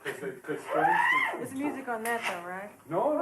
There's music on that though, right? No.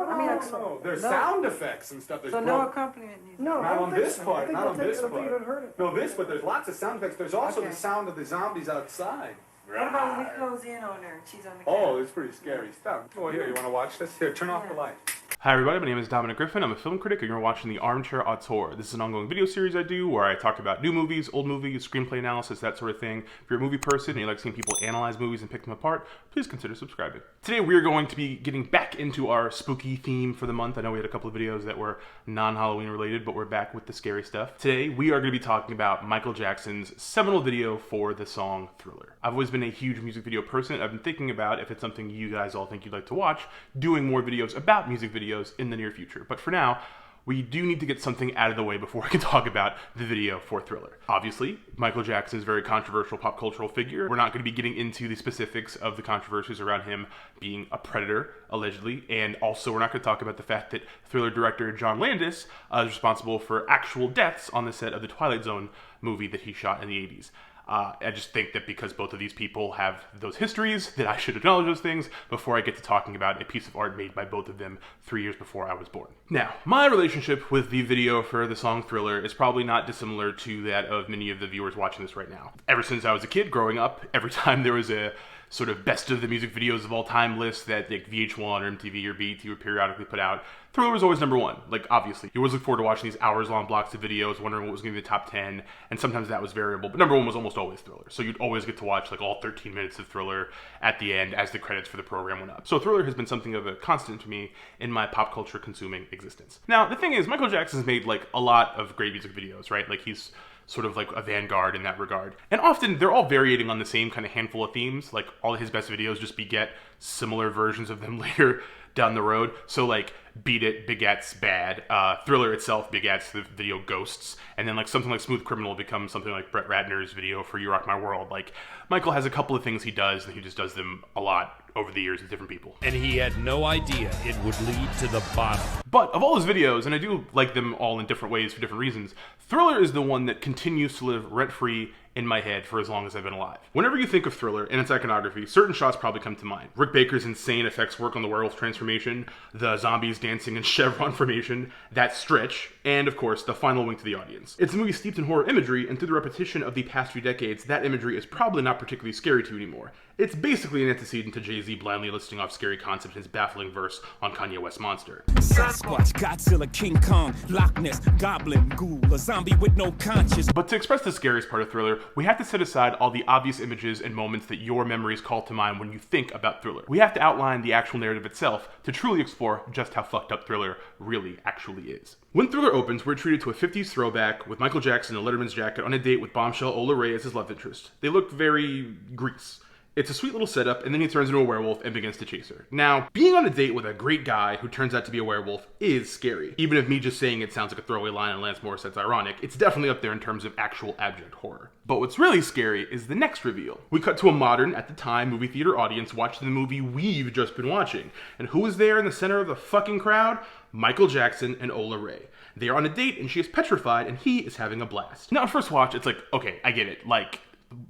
I mean, No. There's sound effects and stuff. So no accompaniment music. No, not on this part. Not on this I part. don't heard it. No, but there's lots of sound effects. There's also the sound of the zombies outside. What about when we close in on her and she's on the Oh, camera? it's pretty scary stuff. Oh, here, you want to watch this? Here, turn off the light. Hi everybody, my name is Dom Griffin. I'm a film critic and you're watching the Armchair Auteur. This is an ongoing video series I do where I talk about new movies, old movies, screenplay analysis, that sort of thing. If you're a movie person and you like seeing people analyze movies and pick them apart, please consider subscribing. Today we are going to be getting back into our spooky theme for the month. I know we had a couple of videos that were non-Halloween related, but we're back with the scary stuff. Today we are going to be talking about Michael Jackson's seminal video for the song Thriller. I've always been a huge music video person. I've been thinking about, if it's something you guys all think you'd like to watch, doing more videos about music videos in the near future. But for now, we do need to get something out of the way before we can talk about the video for Thriller. Obviously, Michael Jackson is a very controversial pop cultural figure. We're not going to be getting into the specifics of the controversies around him being a predator, allegedly, and also we're not going to talk about the fact that Thriller director John Landis is responsible for actual deaths on the set of the Twilight Zone movie that he shot in the 80s. I just think that because both of these people have those histories, that I should acknowledge those things before I get to talking about a piece of art made by both of them 3 years before I was born. Now, my relationship with the video for the song Thriller is probably not dissimilar to that of many of the viewers watching this right now. Ever since I was a kid growing up, every time there was a sort of best of the music videos of all time list that like VH1 or MTV or BET would periodically put out, Thriller was always number one. Like, obviously, you always look forward to watching these hours-long blocks of videos, wondering what was going to be the top 10, and sometimes that was variable, but number one was almost always Thriller. So you'd always get to watch like all 13 minutes of Thriller at the end as the credits for the program went up. So Thriller has been something of a constant to me in my pop culture consuming existence. Now, the thing is, Michael Jackson's made like a lot of great music videos, right? Like, he's sort of like a vanguard in that regard. And often they're all varying on the same kind of handful of themes. Like, all of his best videos just beget similar versions of them later down the road. So like Beat It begets Bad, Thriller itself begets the video Ghosts, and then like something like Smooth Criminal becomes something like Brett Ratner's video for You Rock My World. Like, Michael has a couple of things he does, and he just does them a lot over the years with different people. And he had no idea it would lead to the bottom. But of all his videos, and I do like them all in different ways for different reasons, Thriller is the one that continues to live rent-free in my head for as long as I've been alive. Whenever you think of Thriller and its iconography, certain shots probably come to mind. Rick Baker's insane effects work on the werewolf transformation, the zombies dancing in chevron formation, that stretch, and of course, the final wink to the audience. It's a movie steeped in horror imagery, and through the repetition of the past few decades, that imagery is probably not particularly scary to you anymore. It's basically an antecedent to Jay-Z blindly listing off scary concepts in his baffling verse on Kanye West's Monster. Sasquatch, Godzilla, King Kong, Loch Ness, Goblin, Ghoul, a zombie with no conscience. But to express the scariest part of Thriller, we have to set aside all the obvious images and moments that your memories call to mind when you think about Thriller. We have to outline the actual narrative itself to truly explore just how fucked up Thriller really actually is. When Thriller opens, we're treated to a 50s throwback with Michael Jackson in a Letterman's jacket on a date with bombshell Ola Ray as his love interest. They look very Grease. It's a sweet little setup, and then he turns into a werewolf and begins to chase her. Now, being on a date with a great guy who turns out to be a werewolf is scary. Even if me just saying it sounds like a throwaway line and Lance Morissette's ironic, it's definitely up there in terms of actual abject horror. But what's really scary is the next reveal. We cut to a modern, at the time, movie theater audience watching the movie we've just been watching. And who is there in the center of the fucking crowd? Michael Jackson and Ola Ray. They are on a date, and she is petrified, and he is having a blast. Now, at first watch, it's like, okay, I get it. Like,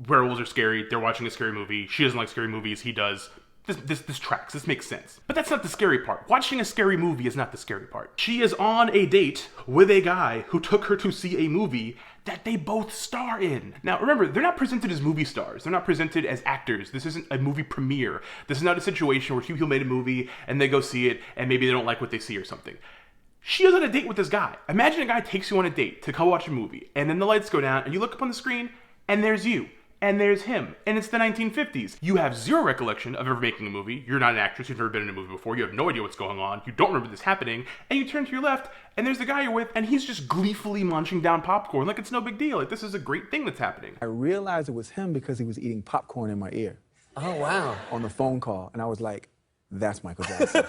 werewolves are scary, they're watching a scary movie, she doesn't like scary movies, he does. This tracks, this makes sense. But that's not the scary part. Watching a scary movie is not the scary part. She is on a date with a guy who took her to see a movie that they both star in. Now remember, they're not presented as movie stars. They're not presented as actors. This isn't a movie premiere. This is not a situation where Hugh Hill made a movie and they go see it and maybe they don't like what they see or something. She is on a date with this guy. Imagine a guy takes you on a date to come watch a movie and then the lights go down and you look up on the screen and there's you. And there's him. And it's the 1950s. You have zero recollection of ever making a movie. You're not an actress. You've never been in a movie before. You have no idea what's going on. You don't remember this happening. And you turn to your left, and there's the guy you're with, and he's just gleefully munching down popcorn like it's no big deal. Like, this is a great thing that's happening. I realized it was him because he was eating popcorn in my ear. Oh, wow. On the phone call. And I was like, that's Michael Jackson.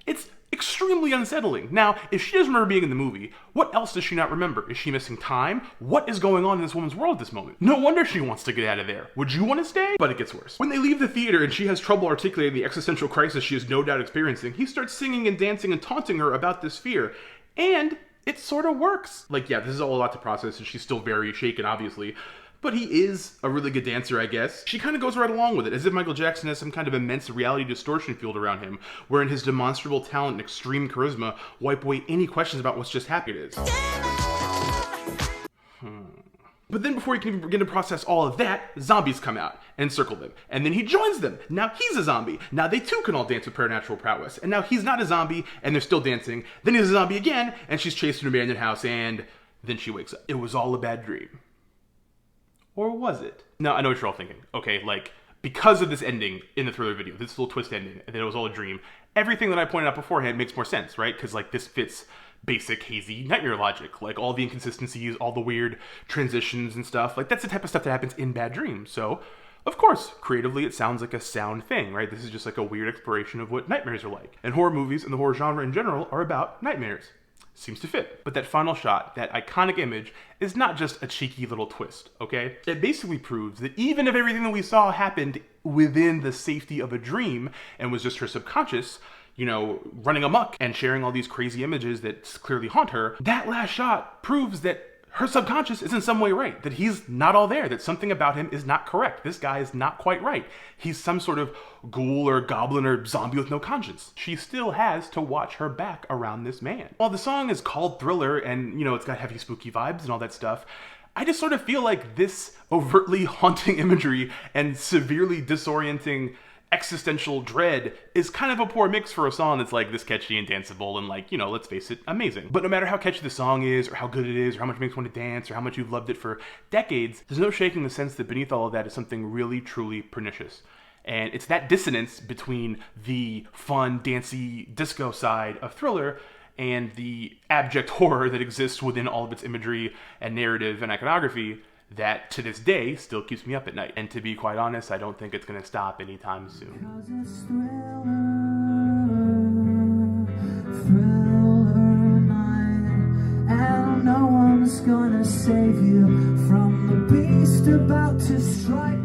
It's extremely unsettling. Now, if she doesn't remember being in the movie, what else does she not remember? Is she missing time? What is going on in this woman's world at this moment? No wonder she wants to get out of there. Would you want to stay? But it gets worse. When they leave the theater and she has trouble articulating the existential crisis she is no doubt experiencing, he starts singing and dancing and taunting her about this fear. And it sort of works. Like, yeah, this is all a lot to process and she's still very shaken, obviously. But he is a really good dancer, I guess. She kind of goes right along with it, as if Michael Jackson has some kind of immense reality distortion field around him, wherein his demonstrable talent and extreme charisma wipe away any questions about what's just happiness. But then before he can even begin to process all of that, zombies come out and encircle them. And then he joins them. Now he's a zombie. Now they too can all dance with preternatural prowess. And now he's not a zombie, and they're still dancing. Then he's a zombie again, and she's chased in an abandoned house, and then she wakes up. It was all a bad dream. Or was it? Now, I know what you're all thinking. Okay, like, because of this ending in the Thriller video, this little twist ending, and that it was all a dream, everything that I pointed out beforehand makes more sense, right? Because, like, this fits basic, hazy nightmare logic. Like, all the inconsistencies, all the weird transitions and stuff. Like, that's the type of stuff that happens in bad dreams. So, of course, creatively, it sounds like a sound thing, right? This is just like a weird exploration of what nightmares are like. And horror movies and the horror genre in general are about nightmares. Seems to fit. But that final shot, that iconic image, is not just a cheeky little twist, okay? It basically proves that even if everything that we saw happened within the safety of a dream and was just her subconscious, you know, running amok and sharing all these crazy images that clearly haunt her, that last shot proves that her subconscious is in some way right, that he's not all there, that something about him is not correct. This guy is not quite right. He's some sort of ghoul or goblin or zombie with no conscience. She still has to watch her back around this man. While the song is called Thriller and, you know, it's got heavy spooky vibes and all that stuff, I just sort of feel like this overtly haunting imagery and severely disorienting existential dread is kind of a poor mix for a song that's like this catchy and danceable and, like, you know, let's face it, amazing. But no matter how catchy the song is, or how good it is, or how much it makes you want to dance, or how much you've loved it for decades, there's no shaking the sense that beneath all of that is something really, truly pernicious. And it's that dissonance between the fun, dancey, disco side of Thriller and the abject horror that exists within all of its imagery and narrative and iconography that to this day still keeps me up at night. And to be quite honest, I don't think it's gonna stop anytime soon. Thriller night, and no one's gonna save you from the beast about to strike.